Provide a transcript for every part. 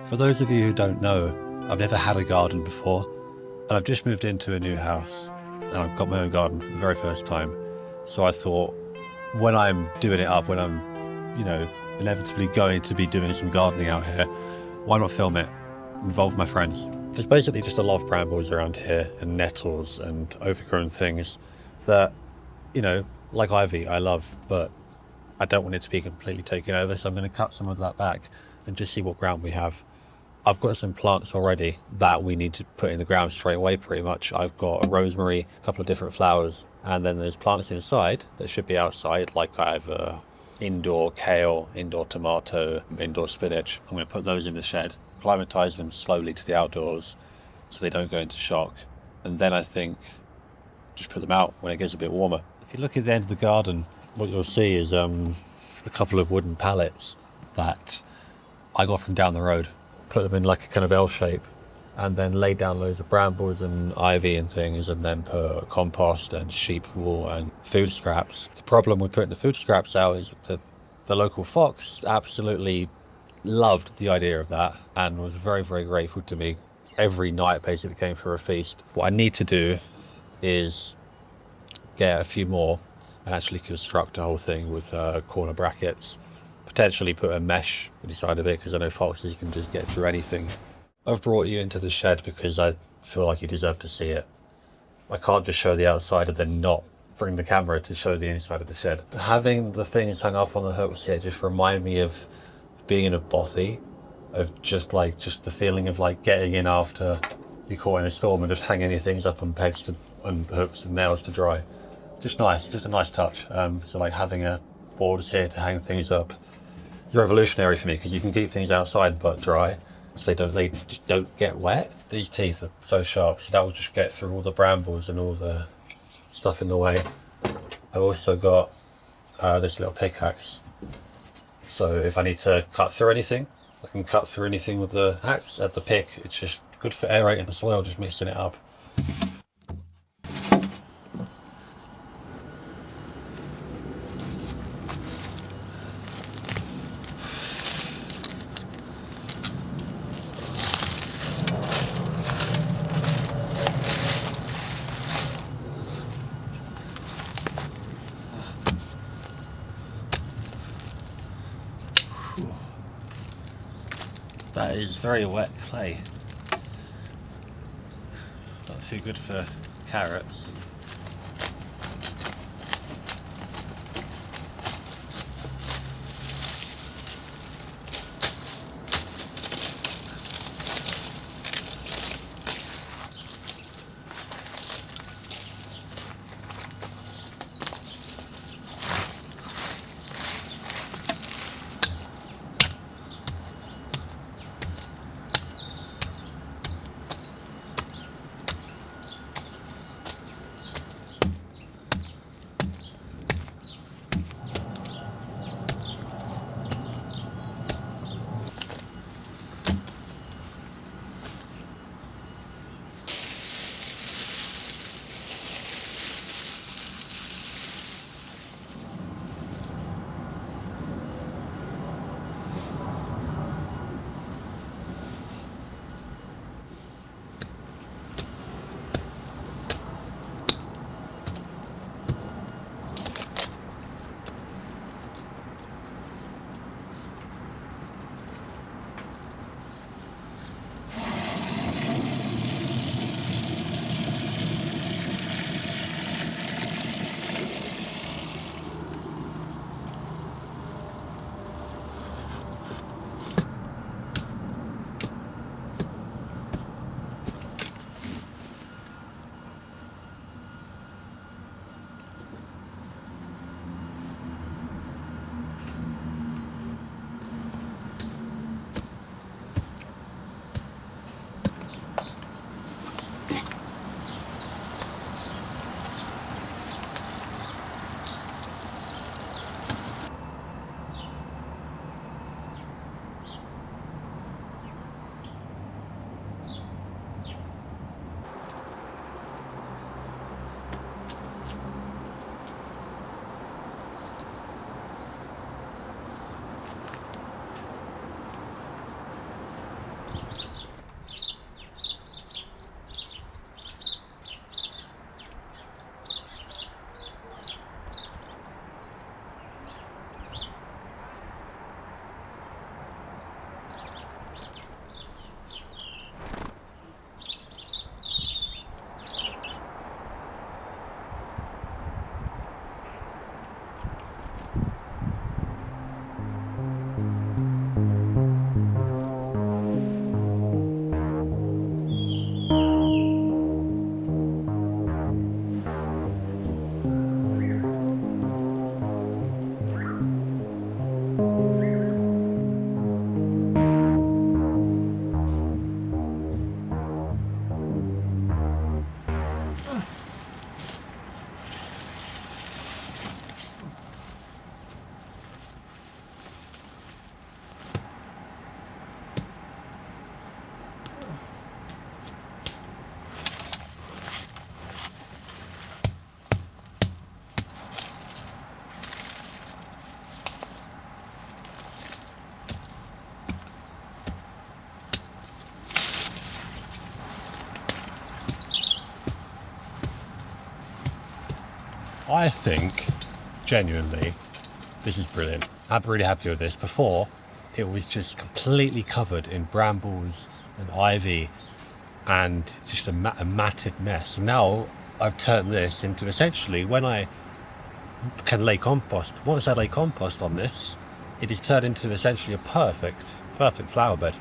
For those of you who don't know, I've never had a garden before, and I've just moved into a new house, and I've got my own garden for the very first time. So I thought, when I'm doing it up, when I'm, inevitably going to be doing some gardening out here, why not film it? Involve my friends. There's basically just a lot of brambles around here, and nettles and overgrown things that, like ivy, I love, but I don't want it to be completely taken over, so I'm going to cut some of that back and just see what ground we have. I've got some plants already that we need to put in the ground straight away pretty much. I've got a rosemary, a couple of different flowers, and then there's plants inside that should be outside, like I have indoor kale, indoor tomato, indoor spinach. I'm going to put those in the shed, acclimatise them slowly to the outdoors so they don't go into shock. And then I think just put them out when it gets a bit warmer. If you look at the end of the garden, what you'll see is a couple of wooden pallets that I got from down the road. Put them in like a kind of L shape, and then lay down loads of brambles and ivy and things, and then put compost and sheep wool and food scraps. The problem with putting the food scraps out is that the local fox absolutely loved the idea of that and was very, very grateful to me. Every night basically came for a feast. What I need to do is get a few more and actually construct a whole thing with corner brackets. Potentially put a mesh on the side of it, because I know foxes can just get through anything. I've brought you into the shed because I feel like you deserve to see it. I can't just show the outside and then not bring the camera to show the inside of the shed. Having the things hung up on the hooks here just remind me of being in a bothy, of just the feeling of like getting in after you're caught in a storm and just hanging your things up on pegs and hooks and nails to dry. Just nice, just a nice touch. So like having a boards here to hang things up. It's revolutionary for me because you can keep things outside but dry, so they just don't get wet. These teeth are so sharp, so that will just get through all the brambles and all the stuff in the way. I've also got this little pickaxe, so if I need to cut through anything, I can cut through anything with the axe at the pick. It's just good for aerating the soil, just mixing it up. That is very wet clay. Not too good for carrots. I think, genuinely, this is brilliant. I'm really happy with this. Before, it was just completely covered in brambles and ivy and just a matted mess. And now I've turned this into essentially, when I can lay compost, once I lay compost on this, it is turned into essentially a perfect flower bed.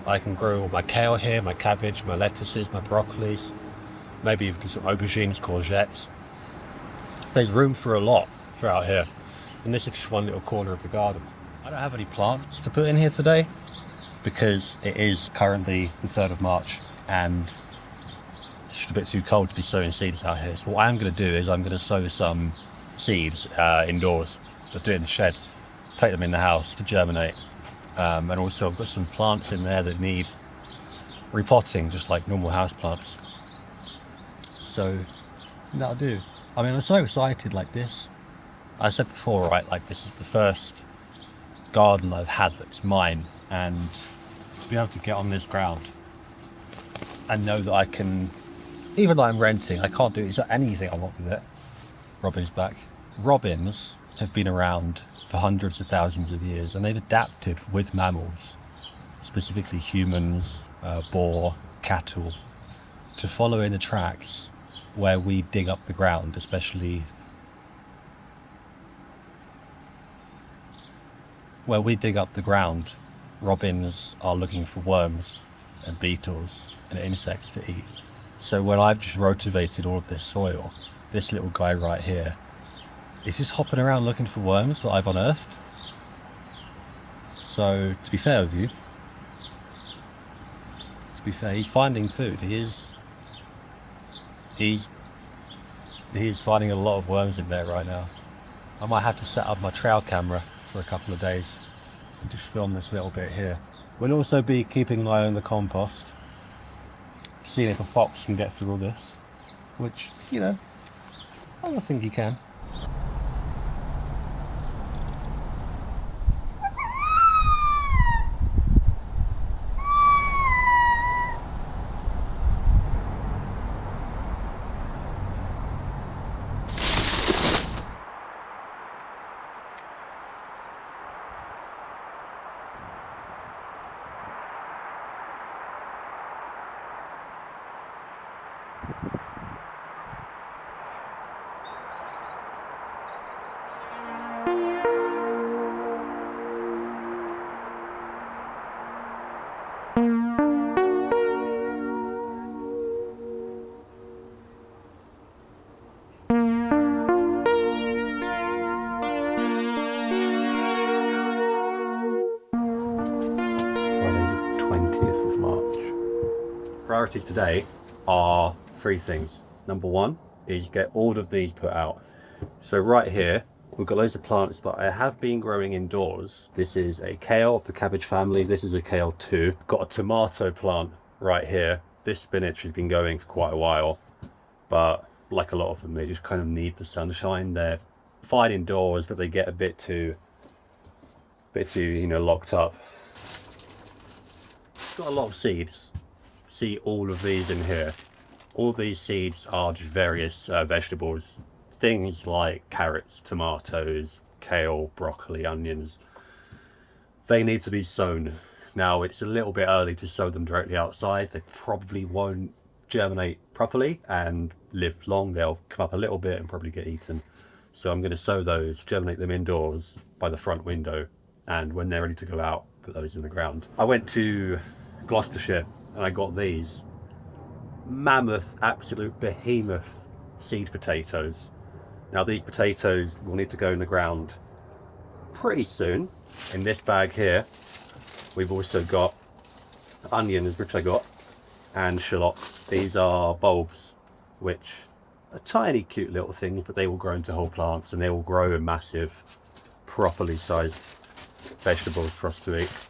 I can grow all my kale here, my cabbage, my lettuces, my broccolis, maybe even some aubergines, courgettes. There's room for a lot throughout here. And this is just one little corner of the garden. I don't have any plants to put in here today because it is currently the 3rd of March and it's just a bit too cold to be sowing seeds out here. So what I'm going to do is I'm going to sow some seeds indoors, but do it in the shed, take them in the house to germinate. And also I've got some plants in there that need repotting, just like normal house plants. So that'll do. I mean, I'm so excited. Like this, I said before, right, like this is the first garden I've had that's mine, and to be able to get on this ground and know that I can, even though I'm renting, I can't do anything I want with it. Robin's back. Robins have been around for hundreds of thousands of years, and they've adapted with mammals, specifically humans, boar, cattle, to follow in the tracks where we dig up the ground, especially where we dig up the ground. Robins are looking for worms and beetles and insects to eat. So when I've just rotivated all of this soil, this little guy right here is just hopping around looking for worms that I've unearthed. So to be fair with you, he's finding food. He is finding a lot of worms in there right now. I might have to set up my trail camera for a couple of days and just film this little bit here. We'll also be keeping an eye on the compost, seeing if a fox can get through all this, which, you know, I don't think he can. Friday the 20th of March. Priorities today are 3 things. Number 1 is get all of these put out. So right here, we've got loads of plants that I have been growing indoors. This is a kale of the cabbage family. This is a kale too. Got a tomato plant right here. This spinach has been going for quite a while, but like a lot of them, they just kind of need the sunshine. They're fine indoors, but they get a bit too, you know, locked up. Got a lot of seeds. See all of these in here. All these seeds are just various vegetables. Things like carrots, tomatoes, kale, broccoli, onions. They need to be sown. Now, it's a little bit early to sow them directly outside. They probably won't germinate properly and live long. They'll come up a little bit and probably get eaten. So I'm going to sow those, germinate them indoors by the front window, and when they're ready to go out, put those in the ground. I went to Gloucestershire and I got these mammoth, absolute behemoth seed potatoes. Now these potatoes will need to go in the ground pretty soon. In this bag here, we've also got onions, which I got, and shallots. These are bulbs, which are tiny, cute little things, but they will grow into whole plants and they will grow in massive, properly sized vegetables for us to eat.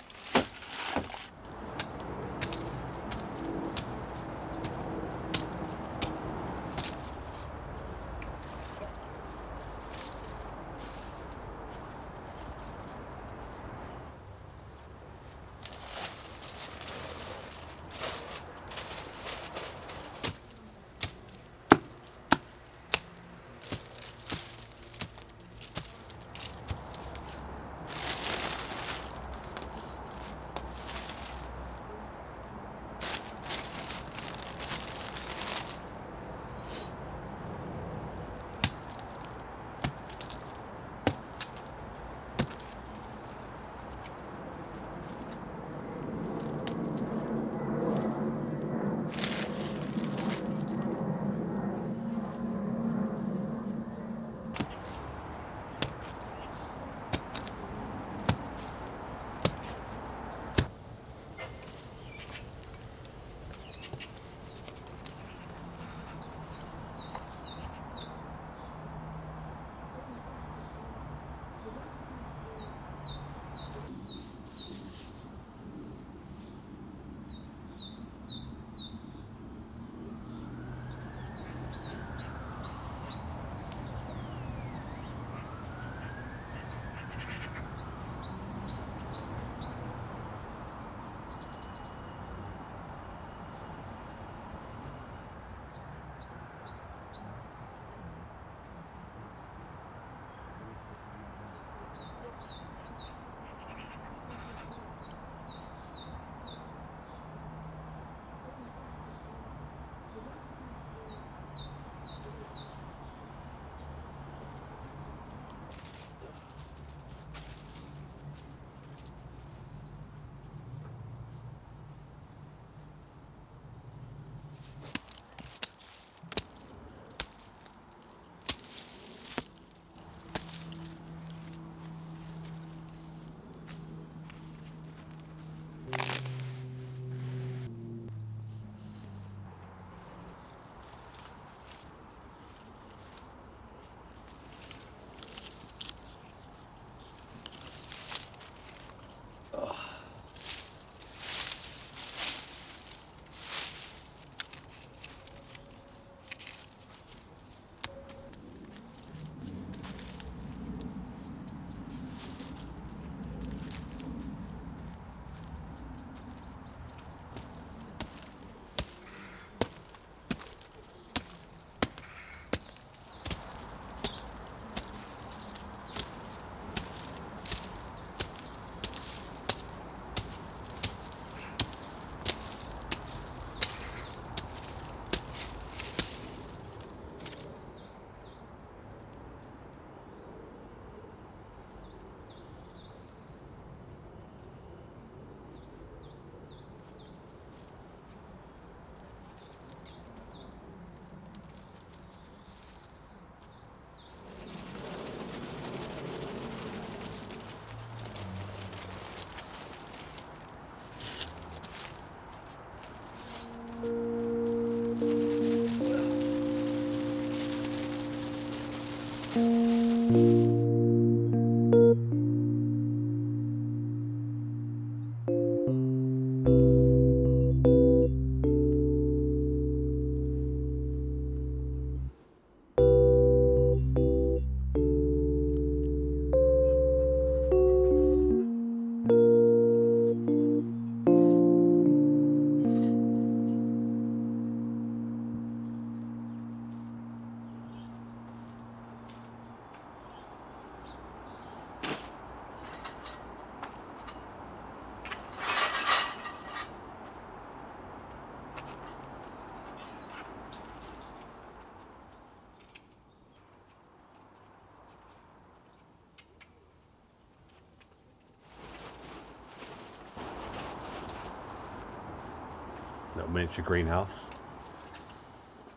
miniature greenhouse.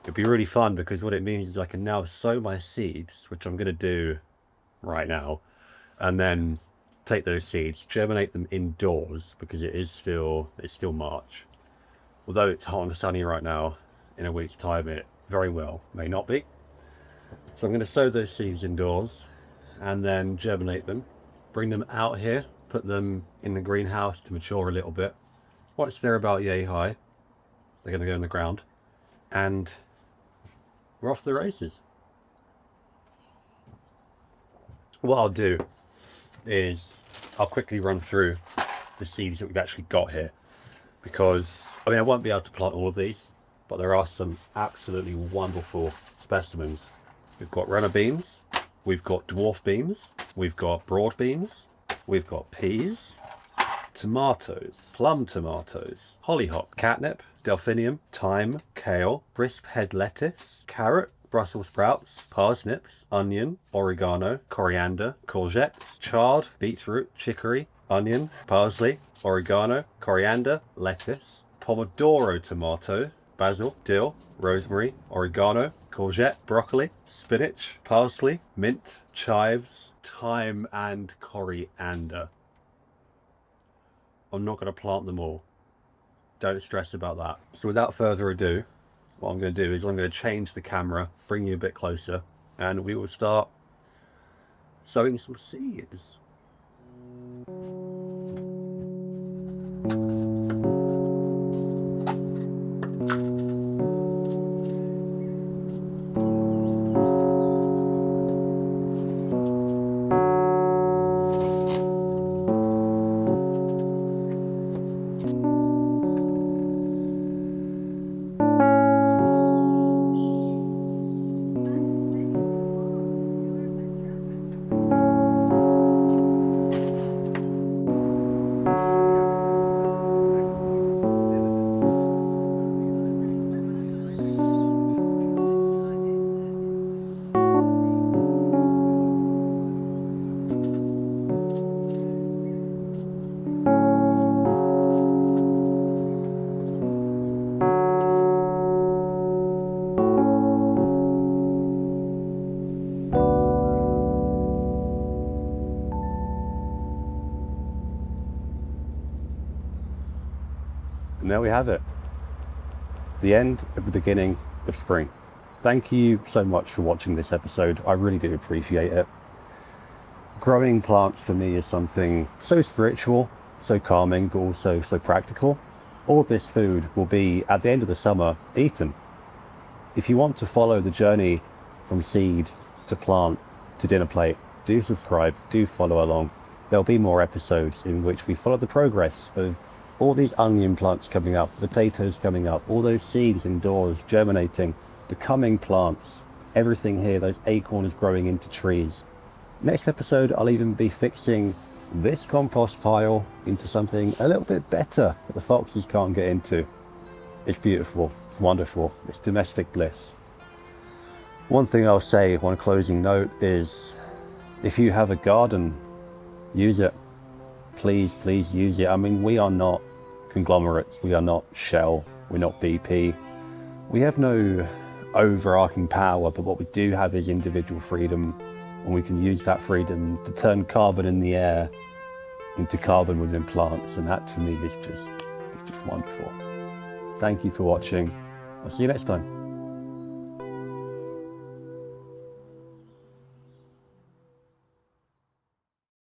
It'd be really fun because what it means is I can now sow my seeds, which I'm going to do right now, and then take those seeds, germinate them indoors because it's still March. Although it's hot and sunny right now, in a week's time it very well may not be. So I'm going to sow those seeds indoors and then germinate them, bring them out here, put them in the greenhouse to mature a little bit. Once they're about yay high, they're going to go in the ground and we're off to the races. What I'll do is I'll quickly run through the seeds that we've actually got here, because I won't be able to plant all of these, but there are some absolutely wonderful specimens. We've got runner beans, we've got dwarf beans, we've got broad beans, we've got peas, tomatoes, plum tomatoes, hollyhock, catnip, delphinium, thyme, kale, crisp head lettuce, carrot, Brussels sprouts, parsnips, onion, oregano, coriander, courgettes, chard, beetroot, chicory, onion, parsley, oregano, coriander, lettuce, pomodoro tomato, basil, dill, rosemary, oregano, courgette, broccoli, spinach, parsley, mint, chives, thyme and coriander. I'm not going to plant them all. Don't stress about that. So without further ado, what I'm going to do is I'm going to change the camera, bring you a bit closer, and we will start sowing some seeds. And there we have it. The end of the beginning of spring. Thank you so much for watching this episode. I really do appreciate it. Growing plants for me is something so spiritual, so calming, but also so practical. All of this food will be, at the end of the summer, eaten. If you want to follow the journey from seed to plant to dinner plate, do subscribe, do follow along. There'll be more episodes in which we follow the progress of all these onion plants coming up, potatoes coming up, all those seeds indoors germinating, becoming plants, everything here, those acorns growing into trees. Next episode, I'll even be fixing this compost pile into something a little bit better that the foxes can't get into. It's beautiful, it's wonderful, it's domestic bliss. One thing I'll say, one closing note is, if you have a garden, use it. Please use it. We are not conglomerates, we are not Shell, we're not BP. We have no overarching power, but what we do have is individual freedom, and we can use that freedom to turn carbon in the air into carbon within plants, and that to me is just wonderful. Thank you for watching. I'll see you next time.